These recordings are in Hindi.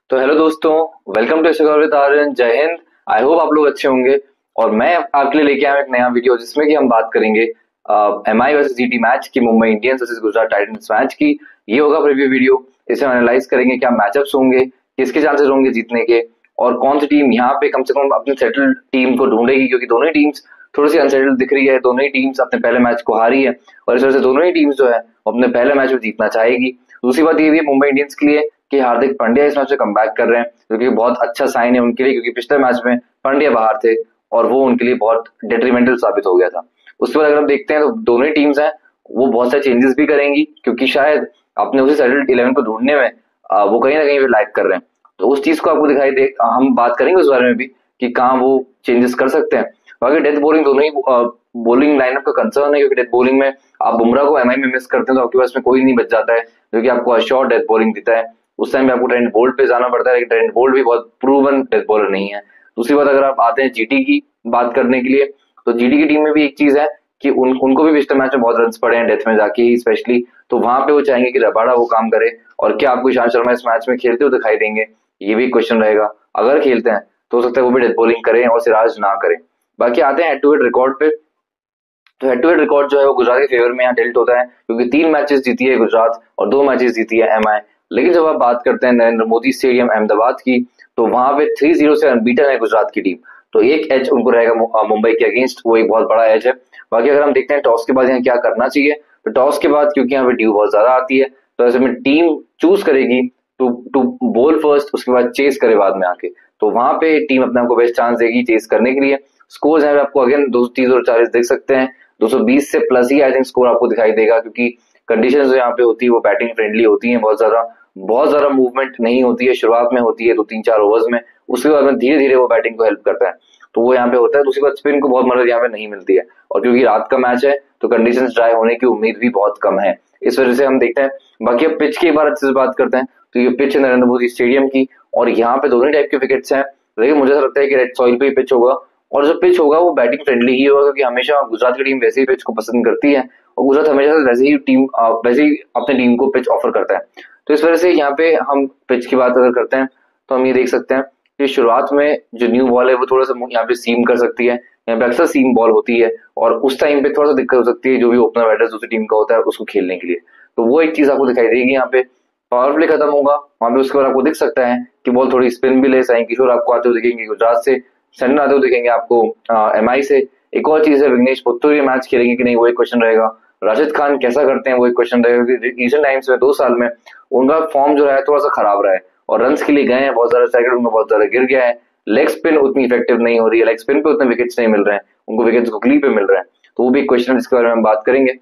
तो हेलो दोस्तों, welcome to score with Aryan. जय हिंद। आई होप आप लोग अच्छे होंगे। और मैं आपके लिए लेके आया एक नया वीडियो जिसमें कि हम बात करेंगे एमआई वर्सेस जीटी मैच की, Mumbai Indians versus Gujarat Titans match की। ये होगा प्रीव्यू वीडियो। इसे हम एनालाइज करेंगे क्या मैचअप्स होंगे, किसके चांसेस होंगे जीतने के, और कौन सी टीम यहाँ पे कम से कम अपनी सेटल्ड टीम को ढूंढेगी, क्योंकि दोनों ही टीम्स थोड़ी सी अनसेटल्ड दिख रही है। दोनों ही टीम्स अपने पहले मैच को हारी है और इस वजह से दोनों ही टीम्स जो है वो अपने पहले मैच में जीतना चाहेगी। दूसरी बात ये भी है मुंबई इंडियंस के लिए कि हार्दिक पांड्या इस मैच में कम बैक कर रहे हैं, जो कि बहुत अच्छा साइन है उनके लिए, क्योंकि पिछले मैच में पांड्या बाहर थे और वो उनके लिए बहुत डिट्रीमेंटल साबित हो गया था। उसके बाद अगर हम देखते हैं तो दोनों ही टीम्स हैं वो बहुत सारे चेंजेस भी करेंगी, क्योंकि शायद अपने उसी सेटल्ड 11 को ढूंढने में वो कहीं ना कहीं लैग कर रहे हैं। तो उस चीज को आपको दिखाई दे, हम बात करेंगे उस बारे में भी कि कहाँ वो चेंजेस कर सकते हैं। बाकी डेथ बॉलिंग दोनों ही बॉलिंग लाइनअप का कंसर्न है, क्योंकि डेथ बॉलिंग में आप बुमराह को एमआई में मिस करते हैं तो आपके पास में कोई नहीं बच जाता है जो कि आपको अश्योर डेथ बॉलिंग देता है। उस टाइम पे आपको ट्रेंट बोल्ट पे जाना पड़ता है, लेकिन ट्रेंट बोल्ट भी बहुत प्रूवन डेथ बॉलर नहीं है। दूसरी बात अगर आप आते हैं जीटी की बात करने के लिए, तो जीटी की टीम में भी एक चीज है कि उनको भी पिछले मैच में बहुत रन पड़े हैं डेथ में जाके ही स्पेशली, तो वहां पे वो चाहेंगे कि रबाड़ा वो काम करे। और क्या आपको ईशांत शर्मा इस मैच में खेलते हुए दिखाई देंगे, ये भी क्वेश्चन रहेगा। अगर खेलते हैं तो हो सकता है वो भी डेथ बॉलिंग करें और सिराज ना करें। बाकी आते हैं हेड टू हेड रिकॉर्ड पे। तो हेड टू हेड रिकॉर्ड जो है वो गुजरात के फेवर में यहाँ टिल्ट होता है, क्योंकि 3 मैचेस जीती है गुजरात और 2 मैचेस जीती है एमआई। लेकिन जब आप बात करते हैं नरेंद्र मोदी स्टेडियम अहमदाबाद की, तो वहां पे 3-0 से अनबीटन है गुजरात की टीम। तो एक एज उनको रहेगा मुंबई के अगेंस्ट, वो एक बहुत बड़ा एज है। बाकी अगर हम देखते हैं टॉस के बाद यहाँ क्या करना चाहिए, तो टॉस के बाद क्योंकि यहाँ पे ड्यू बहुत ज्यादा आती है, तो ऐसे में टीम चूज करेगी टू टू बोल फर्स्ट, उसके बाद चेस करे बाद में आके। तो वहां पे टीम अपने आपको बेस्ट चांस देगी चेस करने के लिए। स्कोर है आपको अगेन 230 और 40 देख सकते हैं। 220 से plus he I think score आपको दिखाई देगा, क्योंकि कंडीशन जो यहाँ पे होती है वो बैटिंग फ्रेंडली होती है। बहुत ज्यादा मूवमेंट नहीं होती है, शुरुआत में होती है 2-3-4 ओवर्स में, उसके बाद में धीरे धीरे वो बैटिंग को हेल्प करता है, तो वो यहाँ पे होता है। दूसरी बात स्पिन को बहुत मदद यहाँ पे नहीं मिलती है, और क्योंकि रात का मैच है तो कंडीशन ड्राई होने की उम्मीद भी बहुत कम है, इस वजह से हम देखते हैं। बाकी अब पिच की एक बार अच्छे से बात करते हैं, तो ये पिच है नरेंद्र मोदी स्टेडियम की, और यहाँ पे दोनों टाइप के विकेट्स हैं। लेकिन मुझे ऐसा लगता है कि रेड सॉइल पे ही पिच होगा, और जो पिच होगा वो बैटिंग फ्रेंडली ही होगा, क्योंकि हमेशा गुजरात की टीम वैसे ही पिच को पसंद करती है और गुजरात हमेशा से वैसे ही अपनी टीम को पिच ऑफर करता है। तो इस वजह से यहाँ पे हम पिच की बात अगर करते हैं तो हम ये देख सकते हैं कि शुरुआत में जो न्यू बॉल है वो थोड़ा सा यहाँ पे सीम कर सकती है, यहाँ पे अक्सर सीम बॉल होती है, और उस टाइम पे थोड़ा सा दिक्कत हो सकती है जो भी ओपनर बैटर दूसरी टीम का होता है उसको खेलने के लिए। तो वो एक चीज आपको दिखाई देगी यहाँ पे। पावर प्ले खत्म होगा वहां पे, उसके बाद आपको दिख सकता है कि बॉल थोड़ी स्पिन भी ले, साई किशोर आपको आते हुए दिखेंगे गुजरात से, सैंडन आते हुए दिखेंगे आपको एमआई से। एक और चीज है, विघ्नेश पुत्तूर ये मैच खेलेंगे कि नहीं वो एक क्वेश्चन रहेगा। राशिद खान कैसा करते हैं वो एक क्वेश्चन रहेगा, क्योंकि रिसेंट टाइम्स में 2 साल में उनका फॉर्म जो है थोड़ा सा खराब रहा है, और रन के लिए गए हैं बहुत ज्यादा, स्ट्राइक रेट उनका बहुत ज्यादा गिर गया है। लेग स्पिन उतनी इफेक्टिव नहीं हो रही है, लेग स्पिन पे उतने विकेट्स नहीं मिल रहे हैं उनको, विकेट्स गुगली पे मिल रहे हैं। तो वो भी एक क्वेश्चन जिसके बारे में हम बात करेंगे।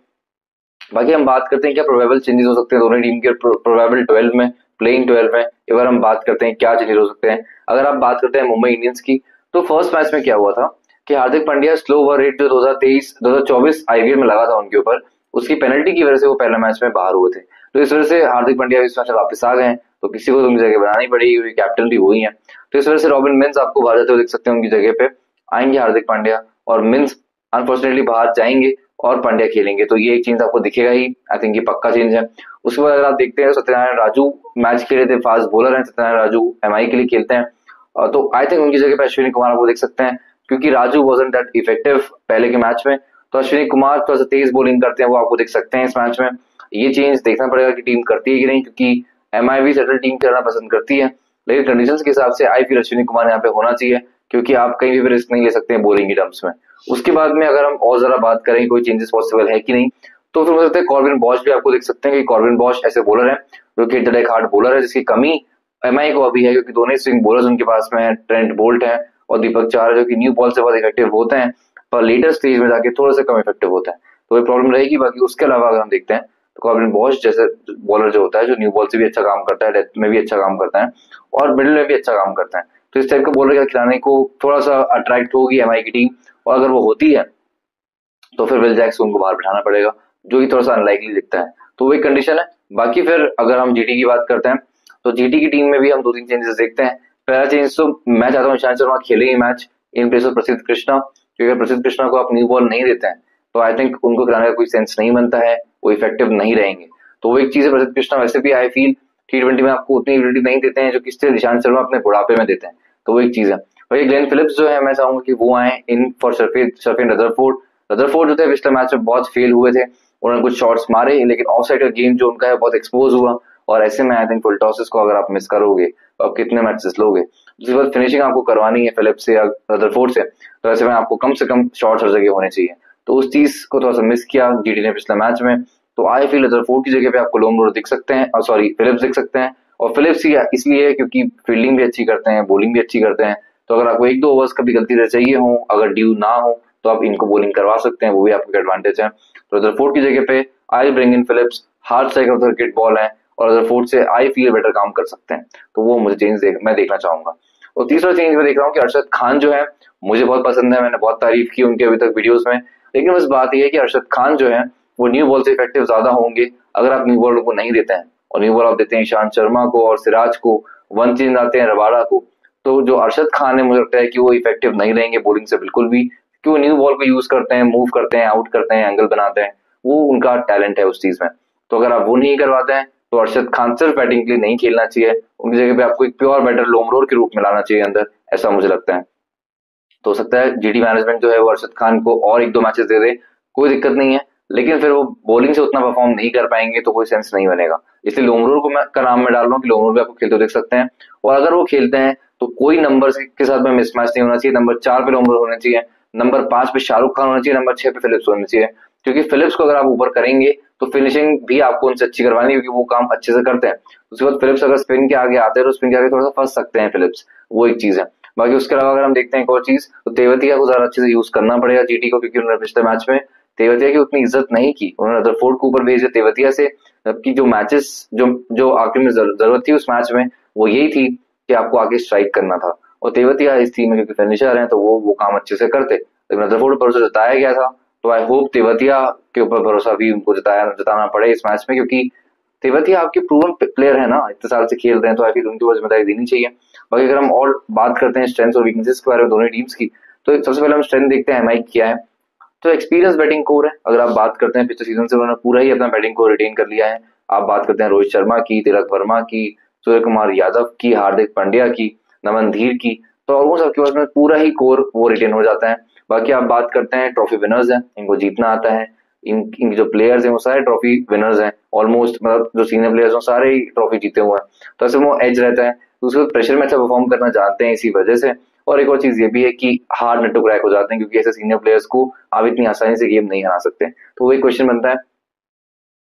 बाकी हम बात करते हैं क्या प्रोबेबल चेंजेस हो सकते हैं दोनों टीम के प्रोबेबल 12 में, प्लेइंग 12 में। एक बार हम बात करते हैं क्या चेंजेस हो सकते हैं। अगर आप बात करते हैं मुंबई इंडियंस की, तो फर्स्ट मैच में क्या हुआ था कि Hardik Pandya slow over rate जो 2023-2024 आईपीएल में लगा था उनके ऊपर, उसकी पेनल्टी की वजह से वो पहले मैच में बाहर हुए थे। तो इस वजह से हार्दिक पांड्या इस मैच में वापस आ गए, तो किसी को तो उनकी जगह बनानी पड़ेगी, क्योंकि कैप्टन भी वही है। तो इस वजह से रॉबिन मिन्स आपको बाहर जाते हुए देख सकते हैं, उनकी जगह पे आएंगे हार्दिक पांड्या, और मिन्स अनफॉर्चुनेटली बाहर जाएंगे और पांड्या खेलेंगे। तो ये एक चीज आपको दिखेगा ही, आई थिंक ये पक्का चेंज है। उसके बाद अगर आप देखते हैं सत्यनारायण राजू मैच खेले थे, फास्ट बॉलर हैं सत्यनारायण राजू, एमआई के लिए खेलते हैं, तो आई थिंक उनकी जगह पे अश्विनी कुमार आपको देख सकते हैं, क्योंकि राजू वॉजंट दैट इफेक्टिव पहले के मैच में। तो अश्विनी कुमार थोड़ा सा तेज बॉलिंग करते हैं, वो आपको देख सकते हैं इस मैच में। ये चेंज देखना पड़ेगा कि टीम करती है कि नहीं, क्योंकि एमआई भी सेटल टीम करना पसंद करती है, लेकिन कंडीशंस के हिसाब से आई फील अश्विनी कुमार यहाँ पे होना चाहिए, क्योंकि आप कहीं भी रिस्क नहीं ले सकते हैं बॉलिंग के टर्म्स में। उसके बाद में अगर हम और जरा बात करें कोई चेंजेस पॉसिबल है कि नहीं, तो फिर हो सकता है कॉर्बिन बॉश भी आपको देख सकते हैं कि कॉर्बिन बॉश ऐसे बॉलर है जो कि hit the deck hard bowler है, जिसकी कमी एमआई को अभी है, क्योंकि दोनों ही स्विंग बॉलर्स उनके पास में है, ट्रेंट बोल्ट है और दीपक चाहर, जो कि न्यू बॉल से बहुत इफेक्टिव होते हैं पर लेटर स्टेज में जाके थोड़ा सा कम इफेक्टिव होता है, तो ये प्रॉब्लम रहेगी। बाकी उसके अलावा अगर हम देखते हैं तो कॉर्बिन बॉश जैसे बॉलर जो होता है, जो न्यू बॉल से भी अच्छा काम करता है, डेथ में भी अच्छा काम करता है और मिडिल में भी अच्छा काम करता है, तो इस टाइप का बॉलर खिलाने को थोड़ा सा अट्रैक्ट होगी एमआई की टीम, और अगर वो होती है तो फिर विल जैक्स उनको बाहर बिठाना पड़ेगा, जो कि थोड़ा सा अनलाइकली दिखता है। तो वो एक कंडीशन है। बाकी फिर अगर हम जीटी की बात करते हैं, तो जीटी की टीम में भी हम 2-3 चेंजेस देखते हैं। पहला चेंज तो मैं चाहता हूँ ईशांत शर्मा खेलेंगे मैच इन प्लेस ऑफ प्रसिद्ध कृष्णा, क्योंकि अगर प्रसिद्ध कृष्णा को आप न्यू बॉल नहीं देते हैं तो आई थिंक उनको खिलाने का कोई सेंस नहीं बनता है, वो इफेक्टिव नहीं रहेंगे। तो वो एक चीज है, प्रसिद्ध कृष्णा वैसे भी आई फील T20 में आपको उतनी एबिलिटी नहीं देते हैं जो कि ईशांत शर्मा अपने बुढ़ापे में देते हैं, तो वो एक चीज है। और ये ग्लेन फिलिप्स जो है, मैं चाहूंगा कि वो आए इन फॉर शर्फिन रदरफोर्ड। रदरफोर्ड जो थे पिछले मैच में बहुत फेल हुए थे, उन्होंने कुछ शॉट्स मारे लेकिन ऑफ साइड का गेम जो उनका है बहुत एक्सपोज हुआ, और ऐसे में आई थिंक फुल टॉसेस को अगर आप मिस करोगे तो आप कितने मैचेस लोगे। दूसरी बात, फिनिशिंग आपको करवानी है फिलिप्स से या रदरफोर्ड से, तो ऐसे में आपको कम से कम शॉट्स हर जगह होने चाहिए, तो उस चीज को थोड़ा सा मिस किया जीटी ने पिछले मैच में। तो आई फील रदरफोर्ड की जगह पे आपको लोमरोड दिख सकते हैं, और सॉरी फिलिप्स दिख सकते हैं। और फिलिप्स ही इसलिए क्योंकि फील्डिंग भी अच्छी करते हैं, बॉलिंग भी अच्छी करते हैं, तो अगर आपको एक दो ओवर्स कभी गलती से चाहिए हो, अगर ड्यू ना हो, तो आप इनको बॉलिंग करवा सकते हैं, वो भी आपका एडवांटेज है। तो रदरफोर्ड की जगह पे I bring in Phillips, hard striker of the cricket ball है, और रदरफोर्ड से आई फील बेटर काम कर सकते हैं, तो वो मुझे मैं देखना चाहूंगा। और तीसरा चेंज मैं देख रहा हूँ कि अरशद खान जो है मुझे बहुत पसंद है, मैंने बहुत तारीफ की उनके अभी तक वीडियोस में, लेकिन बस बात यह है कि अरशद खान जो है वो न्यू बॉल से इफेक्टिव ज्यादा होंगे अगर आप न्यू बॉल को नहीं देते हैं, और न्यू बॉल आप देते हैं ईशांत शर्मा को और सिराज को, वन चेंज आते हैं रबाड़ा को, तो जो अरशद खान है मुझे लगता है कि वो इफेक्टिव नहीं रहेंगे बॉलिंग से बिल्कुल भी, क्योंकि वो न्यू बॉल को यूज करते हैं, मूव करते हैं, आउट करते हैं, एंगल बनाते हैं, वो उनका टैलेंट है उस चीज में। तो अगर आप वो नहीं करवाते हैं तो अरशद खान सिर्फ बैटिंग के लिए नहीं खेलना चाहिए, उनकी जगह पे आपको एक प्योर बैटर लोमरोर के रूप में लाना चाहिए अंदर, ऐसा मुझे लगता है। तो हो सकता है जीटी मैनेजमेंट जो है वो अरशद खान को और एक दो मैचेस दे दे, कोई दिक्कत नहीं है, लेकिन फिर वो बॉलिंग से उतना परफॉर्म नहीं कर पाएंगे तो कोई सेंस नहीं बनेगा। इसलिए लोमरोर को मैं का नाम में डाल रहा हूँ कि लोमरोर भी आपको खेलते हुए देख सकते हैं, और अगर वो खेलते हैं तो कोई नंबर के साथ में मिसमैच नहीं होना चाहिए। नंबर 4 पे लोमरोर होना चाहिए, नंबर 5 पे शाहरुख खान होना चाहिए, नंबर 6 पे फिलिप्स होना चाहिए, क्योंकि फिलिप्स को अगर आप ऊपर करेंगे तो फिनिशिंग भी आपको उनसे अच्छी करवानी है, क्योंकि वो काम अच्छे से करते हैं। उसके बाद फिलिप्स अगर स्पिन के आगे आते हैं तो स्पिन के आगे थोड़ा सा फंस सकते हैं फिलिप्स, वो एक चीज है। बाकी उसके अलावा अगर हम देखते हैं एक और चीज, तो तेवतिया को ज्यादा अच्छे से यूज करना पड़ेगा जीटी को, क्योंकि उन्होंने पिछले मैच में तेवतिया की उतनी इज्जत नहीं की, उन्होंने रदरफोर्ड को ऊपर भेजे तेवतिया से, जबकि जो मैचेस जो आखिर में जरूरत थी उस मैच में वो यही थी कि आपको आगे स्ट्राइक करना था, और तेवतिया इस टीम में क्योंकि फिनिशर हैं तो वो काम अच्छे से करते, लेकिन रदरफोर्ड पर भरोसा जताया गया था, तो आई होप तेवतिया के ऊपर भरोसा भी उनको जताना पड़े इस मैच में, क्योंकि तेवतिया आपके प्रूवन प्लेयर है ना, इतने साल से खेल रहे हैं, तो आई फील उनकी ऊपर जिम्मेदारी देनी चाहिए। बाकी अगर हम और बात करते हैं स्ट्रेंथ्स और वीकनेसेस के बारे में दोनों टीम्स की, तो सबसे पहले हम स्ट्रेंथ देखते हैं एमआई क्या है। तो एक्सपीरियंस बैटिंग कोर है, अगर आप बात करते हैं पिछले सीजन से उन्होंने पूरा ही अपना बैटिंग कोर रिटेन कर लिया है। आप बात करते हैं रोहित शर्मा की, तिलक वर्मा की, सूर्य कुमार यादव की, हार्दिक पांड्या की, नमन धीर की, तो ऑलमोस्ट आपके पास में पूरा ही कोर वो रिटेन हो जाता है। बाकी आप बात करते हैं ट्रॉफी विनर्स हैं, इनको जीतना आता है, इनके जो प्लेयर्स हैं वो सारे ट्रॉफी विनर्स हैं ऑलमोस्ट, मतलब जो सीनियर प्लेयर्स हैं सारे ही ट्रॉफी जीते हुए हैं, तो ऐसे वो एज रहता है, तो उसके बाद प्रेशर में अच्छा परफॉर्म करना जानते हैं इसी वजह से। और एक और चीज ये भी है कि हार्ड नट टू क्रैक हो जाते हैं, क्योंकि ऐसे सीनियर प्लेयर्स को आप इतनी आसानी से गेम नहीं हरा सकते। तो वही क्वेश्चन बनता है,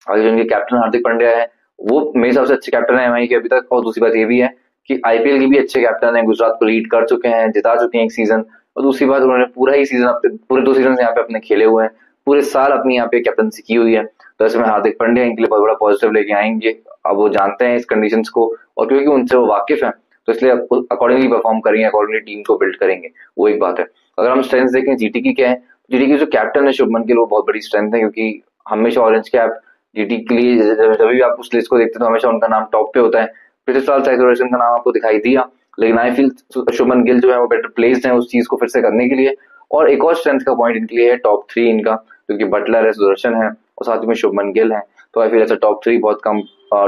आगे जो इनके कैप्टन हार्दिक पांड्या है वो मेरे हिसाब से अच्छे कैप्टन है एमआई के अभी तक, और दूसरी बात ये भी है कि आईपीएल के भी अच्छे कैप्टन है, गुजरात को लीड कर चुके हैं, जिता चुके हैं एक सीजन, और दूसरी बात उन्होंने पूरा ही सीजन पूरे 2 सीजन यहाँ पे अपने खेले हुए हैं, पूरे साल अपनी यहाँ पे कैप्टनसी की हुई है, तो ऐसे में हार्दिक पांड्या इनके लिए बहुत बड़ा पॉजिटिव लेके आएंगे। अब वो जानते हैं इस कंडीशंस को, और क्योंकि उनसे वो वाकिफ है तो इसलिए अकॉर्डिंगली परफॉर्म करेंगे, अकॉर्डिंगली टीम को बिल्ड करेंगे, वो एक बात है। अगर हम स्ट्रेंथ देखें जीटी की क्या है, जीटी की जो कैप्टन है शुभमन गिल वो बहुत बड़ी स्ट्रेंथ है, क्योंकि हमेशा ऑरेंज कैप जीटी के लिए जब भी आप उस लिस्ट को देखते हैं तो हमेशा उनका नाम टॉप पे होता है। पिछले साल सैचुरेशन का नाम आपको दिखाई दिया, लेकिन आई फील शुभमन गिल जो है वो बेटर प्लेस्ड है उस चीज को फिर से करने के लिए। और एक और स्ट्रेंथ का पॉइंट इनके लिए है टॉप 3 इनका, क्योंकि बटलर है, सुदर्शन है, और साथ में शुभमन गिल है, तो आई फील ऐसा टॉप 3 बहुत कम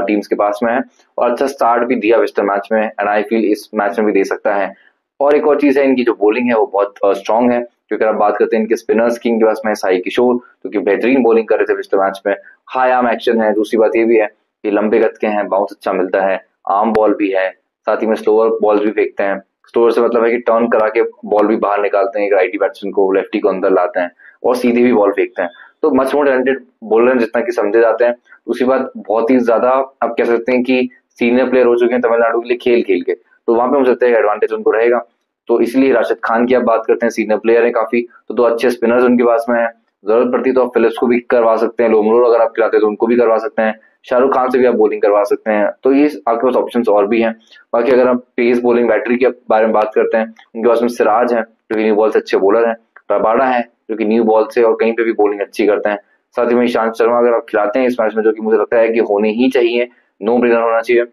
टीम्स के पास में है, और अच्छा स्टार्ट भी दिया पिछले मैच में, एंड आई फील इस मैच में भी दे सकता है। और एक और चीज है, इनकी जो बॉलिंग है वो बहुत स्ट्रांग है, क्योंकि आप बात करते हैं इनके स्पिनर्स की, इनके पास में साई किशोर जो कि बेहतरीन बॉलिंग कर रहे थे पिछले मैच में, हाई आर्म एक्शन है, दूसरी बात ये भी है कि लंबे गत के हैं, बाउंस अच्छा मिलता है, आर्म बॉल भी है, साथ ही में स्लोअर बॉल भी फेंकते हैं। स्लोअर से मतलब है कि टर्न करा के बॉल भी बाहर निकालते हैं, एक राइटी बैट्समैन को लेफ्टी को अंदर लाते हैं, और सीधे भी बॉल फेंकते हैं, तो मच मोर टैलेंटेड बॉलर हैं जितना कि समझे जाते हैं। दूसरी बात बहुत ही ज्यादा आप कह सकते हैं कि सीनियर प्लेयर हो चुके हैं तमिलनाडु के लिए खेल खेल के, तो वहां पे मुझे लगता है एडवांटेज उनको रहेगा। तो इसलिए राशिद खान की आप बात करते हैं, सीनियर प्लेयर है काफी, तो 2 अच्छे स्पिनर्स उनके पास में है, जरूरत पड़ती तो आप फिलिप्स को भी करवा सकते हैं, लोमरोर अगर आप खिलाते हैं तो उनको भी करवा सकते हैं, शाहरुख खान से भी आप बॉलिंग करवा सकते हैं, तो ये आपके पास ऑप्शन और भी हैं। बाकी अगर आप पेस बॉलिंग बैटरी के बारे में बात करते हैं, उनके पास में सिराज है जो कि न्यू बॉल से अच्छे बॉलर हैं, रबाड़ा है जो कि न्यू बॉल से और कहीं पे भी बॉलिंग अच्छी करते हैं, साथ ही में ईशांत शर्मा अगर आप खिलाते हैं इस मैच में, जो कि मुझे लगता है कि होने ही चाहिए, नो ब्रेनर होना चाहिए,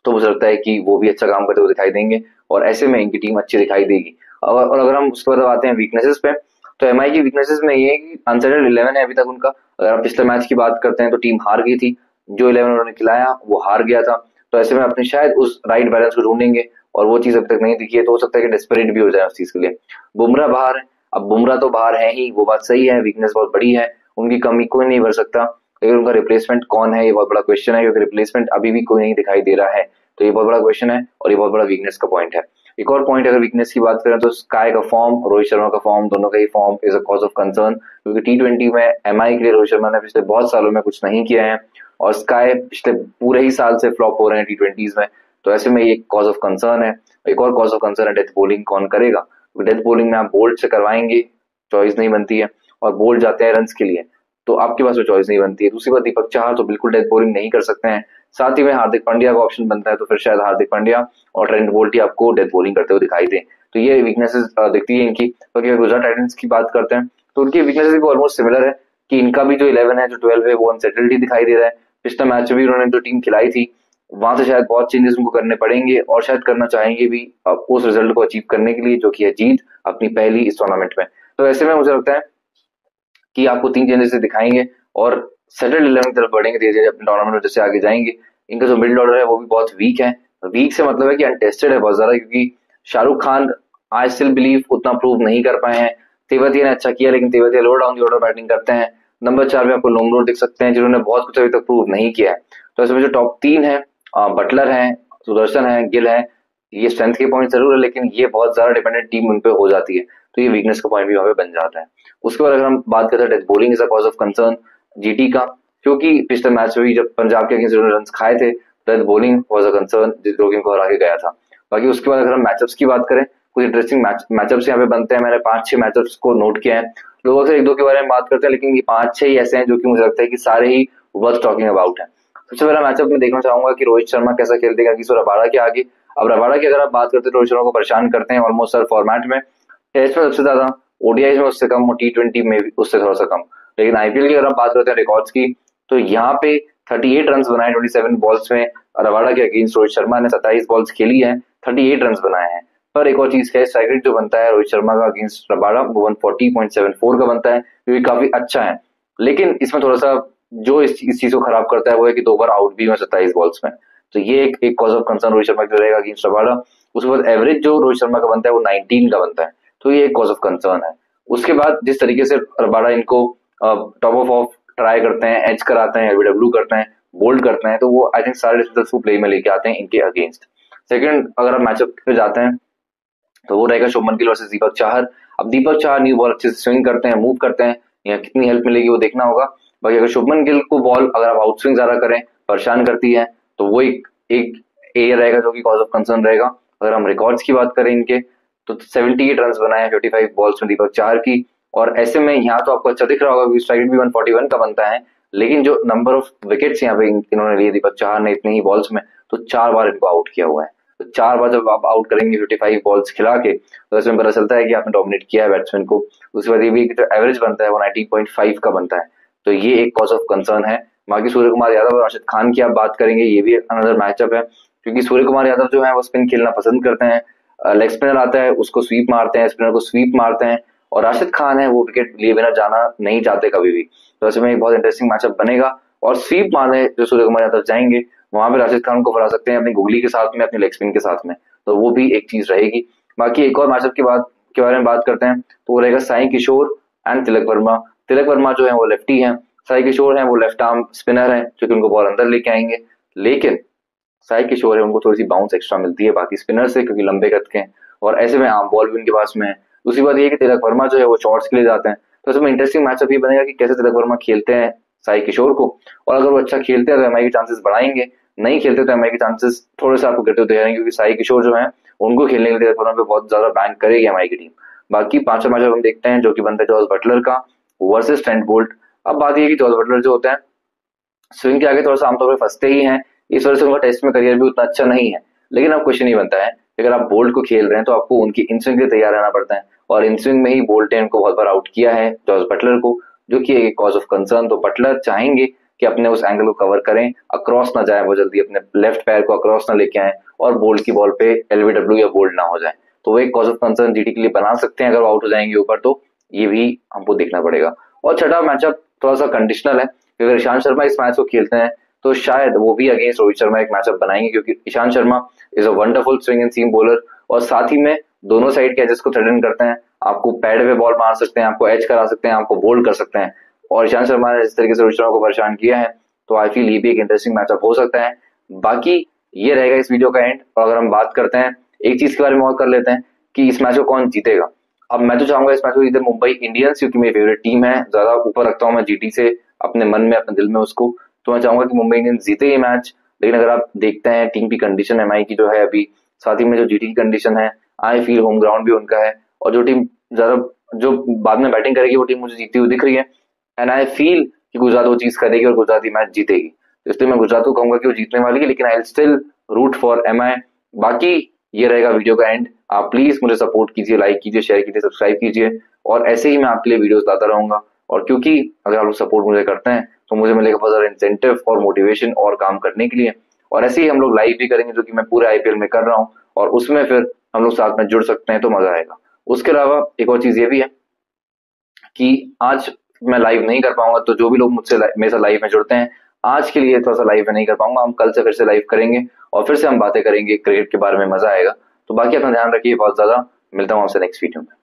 तो मुझे लगता है कि वो भी अच्छा काम करते हुए दिखाई देंगे, और ऐसे में इनकी टीम अच्छी दिखाई देगी। और अगर हम उसके बाद आते हैं वीकनेसेस पे, तो एमआई की वीकनेसेस में ये है कि अनसेटल्ड 11 है अभी तक उनका। अगर आप पिछले मैच की बात करते हैं तो टीम हार गई थी, जो 11 उन्होंने खिलाया वो हार गया था, तो ऐसे में अपने शायद उस राइट बैलेंस को ढूंढेंगे, और वो चीज अभी तक नहीं दिखी है, तो हो सकता है कि डेस्परेट भी हो जाए उस चीज के लिए। बुमराह बाहर है, अब बुमराह तो बाहर है ही, वो बात सही है, वीकनेस बहुत बड़ी है, उनकी कमी कोई नहीं भर सकता, लेकिन उनका रिप्लेसमेंट कौन है ये बहुत बड़ा क्वेश्चन है, क्योंकि रिप्लेसमेंट अभी भी कोई नहीं दिखाई दे रहा है। तो ये बहुत बड़ा क्वेश्चन है और ये बहुत बड़ा वीकनेस का पॉइंट है। एक और पॉइंट अगर वीकनेस की बात करें तो स्काई का फॉर्म, रोहित शर्मा का फॉर्म, दोनों का ही form is a cause of concern, क्योंकि टी20 में एमआई के लिए रोहित शर्मा ने पिछले बहुत सालों में कुछ नहीं किया है, और स्काई पिछले पूरे ही साल से फ्लॉप हो रहे हैं टी20s में। तो ऐसे में ये कॉज ऑफ कंसर्न है। एक और कॉज ऑफ कंसर्न है डेथ बॉलिंग कौन करेगा, डेथ बॉलिंग में आप बोल्ट से करवाएंगे, चॉइस नहीं बनती है, और बोल्ट जाते हैं रन के लिए, तो आपके पास वो चॉइस नहीं बनती है। दूसरी बात, दीपक चाहर तो बिल्कुल डेथ बॉलिंग नहीं कर सकते हैं, साथ ही में हार्दिक पांड्या का ऑप्शन बनता है, तो फिर शायद हार्दिक पांड्या और ट्रेंट बोल्ट ही आपको डेथ बॉलिंग करते हुए दिखाई दे। तो ये वीकनेसेस दिखती है इनकी। बाकी अगर गुजरात टाइटंस की बात करते हैं तो उनकी वीकनेसेस भी ऑलमोस्ट सिमिलर है, कि इनका भी जो 11 है, जो 12 है, वो अनसेटल्ड ही दिखाई दे रहा है। पिछले मैच में भी उन्होंने जो टीम खिलाई थी वहां से शायद बहुत चेंजेस उनको करने पड़ेंगे, और शायद करना चाहेंगे भी उस रिजल्ट को अचीव करने के लिए, जो कि है जीत अपनी पहली इस टूर्नामेंट में। तो ऐसे में मुझे लगता है कि आपको 3 चेंजेस दिखाएंगे और सेटल्ड 11 की तरफ बढ़ेंगे धीरे धीरे अपने टूर्नामेंट में जैसे आगे जाएंगे। इनका जो मिडिल ऑर्डर है वो भी बहुत वीक है, वीक से मतलब है कि अनटेस्टेड है बहुत ज्यादा, क्योंकि Shahrukh Khan I still believe उतना प्रूव नहीं कर पाए हैं। तेवतिया ने अच्छा किया, लेकिन Tewatia lower down the order batting करते हैं। नंबर 4 पे आपको लोमरोड दिख सकते हैं, जिन्होंने बहुत कुछ अभी तक प्रूव नहीं किया है। तो ऐसे में जो टॉप 3 है, बटलर है, सुदर्शन है, गिल है, ये स्ट्रेंथ के पॉइंट जरूर है, लेकिन ये बहुत ज्यादा डिपेंडेंट टीम उन पे हो जाती है, तो ये वीकनेस का पॉइंट भी वहां पे बन जाता है। उसके बाद अगर हम बात करते हैं death bowling is a cause of concern GT का, क्योंकि पिछले मैच में भी जब पंजाब के अगेंस्ट रन खाए थे, death bowling was a concern, जिसको इनको हरा के गया था। बाकी उसके बाद अगर हम मैचअप्स की बात करें, कुछ इंटरेस्टिंग मैचअप्स यहाँ पे बनते हैं, मैंने 5-6 मैचअप्स को नोट किया है। लोगों से 1-2 के बारे में बात करते हैं, लेकिन ये 5-6 ही ऐसे हैं जो कि मुझे लगता है कि सारे ही वर्थ टॉकिंग अबाउट है। सबसे पहला मैचअप में देखना चाहूंगा कि रोहित शर्मा कैसा खेलते हैं किसी रबाड़ा के आगे। अब रबाड़ा की अगर आप बात करते हैं, रोहित शर्मा को परेशान करते हैं ऑलमोस्ट हर फॉर्मेट में, टेस्ट में सबसे ज्यादा, ओडीआई में उससे कम, टी20 में भी उससे थोड़ा सा कम। लेकिन आईपीएल की अगर आप बात करते हैं रिकॉर्ड्स की, तो यहाँ पे 38 रन बनाए 27 बॉल्स में। रबाड़ा के अगेंस्ट रोहित शर्मा ने 27 बॉल्स खेली है, 38 रन बनाए हैं। पर एक और चीज क्या है, स्ट्राइक रेट जो बनता है रोहित शर्मा का अगेंस्ट रबाड़ा वो 140.74 का बनता है, जो कि काफी अच्छा है। लेकिन इसमें थोड़ा सा जो इस चीज को खराब करता है वो है कि 2 बार आउट भी हुए 27 बॉल्स में, तो ये एक cause of concern Rohit Sharma की रहेगा अगेंस्ट रबाड़ा। उसके बाद एवरेज जो रोहित शर्मा का बनता है वो 19 का बनता है, तो ये एक कॉज ऑफ कंसर्न है। उसके बाद जिस तरीके से रबाड़ा इनको टॉप ऑफ ट्राई करते हैं, एज कराते हैं, एलबीडब्ल्यू करते हैं, बोल्ड करते हैं, तो वो आई थिंक सारे डिफिकल्ट्स को प्ले में लेके आते हैं इनके अगेंस्ट। सेकंड अगर आप मैचअप पे जाते हैं तो वो रहेगा शुभमन गिल वर्सेस दीपक चाहर। अब दीपक चाहर न्यू बॉल अच्छे से स्विंग करते हैं, मूव करते हैं, या कितनी हेल्प मिलेगी वो देखना होगा। बाकी अगर शुभमन गिल को बॉल अगर आप आउट स्विंग ज्यादा करें, परेशान करती है, तो वो एक एरिया रहेगा जो कि कॉज ऑफ कंसर्न रहेगा। अगर हम रिकॉर्ड्स की बात करें इनके, तो 78 रन बनाए 55 बॉल्स में दीपक चाहर की, और ऐसे में यहाँ तो आपको अच्छा दिख रहा होगा, स्ट्राइक रेट भी 141 का बनता है, लेकिन जो नंबर ऑफ विकेट्स यहाँ पे इन्होंने लिए दीपक चाहर ने इतने ही बॉल्स में, तो 4 बार इनको आउट किया हुआ है। तो 4 बार जब आप आउट करेंगे 55 बॉल्स खिला के, तो इसमें पता चलता है कि आपने डोमिनेट किया है बैट्समैन को। उसके बाद ये भी जो एवरेज बनता है वो 19.5 का बनता है, तो ये एक कॉज ऑफ कंसर्न है। बाकी सूर्य कुमार यादव और राशिद खान की आप बात करेंगे, ये भी अनदर मैचअप है, क्योंकि सूर्य कुमार यादव जो है वो स्पिन खेलना पसंद करते हैं, लेग स्पिनर आता है उसको स्वीप मारते हैं, स्पिनर को स्वीप मारते हैं, और राशिद खान है वो विकेट लिए बिना जाना नहीं चाहते कभी भी। तो ऐसे में एक बहुत इंटरेस्टिंग मैचअप बनेगा, और स्वीप मारने जो सूर्य कुमार यादव जाएंगे वहां पे राशिद खान को हरा सकते हैं अपनी गुगली के साथ में, अपनी लेग स्पिन के साथ में, तो वो भी एक चीज रहेगी। बाकी एक और मैचअप के बारे में बात करते हैं, तो वो रहेगा साई किशोर एंड तिलक वर्मा। तिलक वर्मा जो है वो लेफ्टी है, साई किशोर है वो लेफ्ट आर्म स्पिनर है, जो कि उनको बॉल अंदर लेके आएंगे, लेकिन साई किशोर है उनको थोड़ी सी बाउंस एक्स्ट्रा मिलती है बाकी स्पिनर से, क्योंकि लंबे कद के हैं, और ऐसे में आर्म बॉल भी उनके पास में है। दूसरी बात ये कि तिलक वर्मा जो है वो शॉट्स के लिए जाते हैं, तो इसमें इंटरेस्टिंग मैचअप ये बनेगा कि कैसे तिलक वर्मा खेलते हैं साई किशोर को, और अगर वो अच्छा खेलते हैं तो एमआई के चांसेस बढ़ाएंगे, नहीं खेलते तो एमआई के चांसेस थोड़े से आपको गिरते हुए दिखाएंगे, क्योंकि साई किशोर जो है उनको खेलने के लिए तिलक वर्मा पे बहुत ज्यादा बैंक करेगी एमआई की टीम। बाकी 5वां मैचअप हम देखते हैं, जो कि बनता है जॉस बटलर का वर्सेस ट्रेंट बोल्ट। अब बात ये कि जॉस बटलर जो होता है स्विंग के आगे थोड़ा सा आमतौर पर फंसते ही हैं, इस वजह से उनका टेस्ट में करियर भी उतना अच्छा नहीं है। लेकिन अब क्वेश्चन ही बनता है, अगर आप बोल्ट को खेल रहे हैं तो आपको उनकी इन स्विंग के लिए तैयार रहना पड़ता है, और इन स्विंग में ही बोल्ट ने उनको बहुत बार आउट किया है जॉस बटलर को, जो कि एक कॉज ऑफ कंसर्न। तो बटलर चाहेंगे कि अपने उस एंगल को कवर करें, अक्रॉस ना जाए वो जल्दी, अपने लेफ्ट पैर को अक्रॉस ना लेके आए, और बोल्ट की बॉल पे एलबीडब्ल्यू या बोल्ड ना हो जाए, तो वो एक कॉज ऑफ कंसर्न जीटी के लिए बना सकते हैं अगर वो आउट हो जाएंगे ऊपर, तो ये भी हमको देखना पड़ेगा। और छठा मैचअप थोड़ा सा कंडीशनल है, क्योंकि ईशांत शर्मा इस मैच को खेलते हैं तो शायद वो भी अगेंस्ट रोहित शर्मा एक मैचअप बनाएंगे, क्योंकि Ishant Sharma is a wonderful swing and seam bowler, और साथ ही में दोनों साइड के एजेस को थ्रेटन करते हैं। आपको पैड पे बॉल मार सकते हैं, आपको एज करा सकते हैं, आपको बोल्ड कर सकते हैं। और ईशांत शर्मा ने जिस तरीके से रोहित शर्मा को परेशान किया है, तो आई फील ये भी एक इंटरेस्टिंग मैचअप हो सकता है। बाकी ये रहेगा इस वीडियो का एंड। और अगर हम बात करते हैं एक चीज के बारे में और कर लेते हैं कि इस मैच को कौन जीतेगा। अब मैं तो चाहूंगा इस मैच को जीते मुंबई इंडियंस, क्योंकि मेरी फेवरेट टीम है, ज्यादा ऊपर रखता हूँ मैं जीटी से अपने मन में, अपने दिल में उसको। तो मैं चाहूंगा कि मुंबई इंडियंस जीते ये मैच। लेकिन अगर आप देखते हैं टीम की कंडीशन एमआई की जो है अभी, साथ ही में जो जीटी की कंडीशन है, आई फील होम ग्राउंड भी उनका है, और जो टीम ज्यादा जो बाद में बैटिंग करेगी वो टीम मुझे जीतती हुई दिख रही है। एंड आई फील कि गुजरात वो चीज करेगी और गुजरात मैच जीतेगी। तो इसलिए मैं गुजरात को कहूंगा कि वो जीतने वाली है, लेकिन I still root for MI. बाकी ये रहेगा वीडियो का एंड। आप प्लीज मुझे सपोर्ट कीजिए, लाइक कीजिए, शेयर कीजिए, सब्सक्राइब कीजिए, और ऐसे ही मैं आपके लिए वीडियोस लाता रहूंगा। और क्योंकि अगर आप लोग सपोर्ट मुझे करते हैं तो मुझे मिलेगा बहुत सारा इंसेंटिव और मोटिवेशन और काम करने के लिए। और ऐसे ही हम लोग लाइव भी करेंगे, जो कि मैं पूरे आईपीएल में कर रहा हूँ, और उसमें फिर हम लोग साथ में जुड़ सकते हैं, तो मजा आएगा। उसके अलावा एक और चीज ये भी है कि आज मैं लाइव नहीं कर पाऊंगा, तो जो भी लोग मुझसे मेरे साथ लाइव में जुड़ते हैं, आज के लिए थोड़ा सा लाइव में नहीं कर पाऊंगा। हम कल से फिर से लाइव करेंगे और फिर से हम बातें करेंगे क्रिकेट के बारे में, मजा आएगा। तो बाकी अपना ध्यान रखिए बहुत ज्यादा। मिलता हूँ आपसे नेक्स्ट वीडियो में।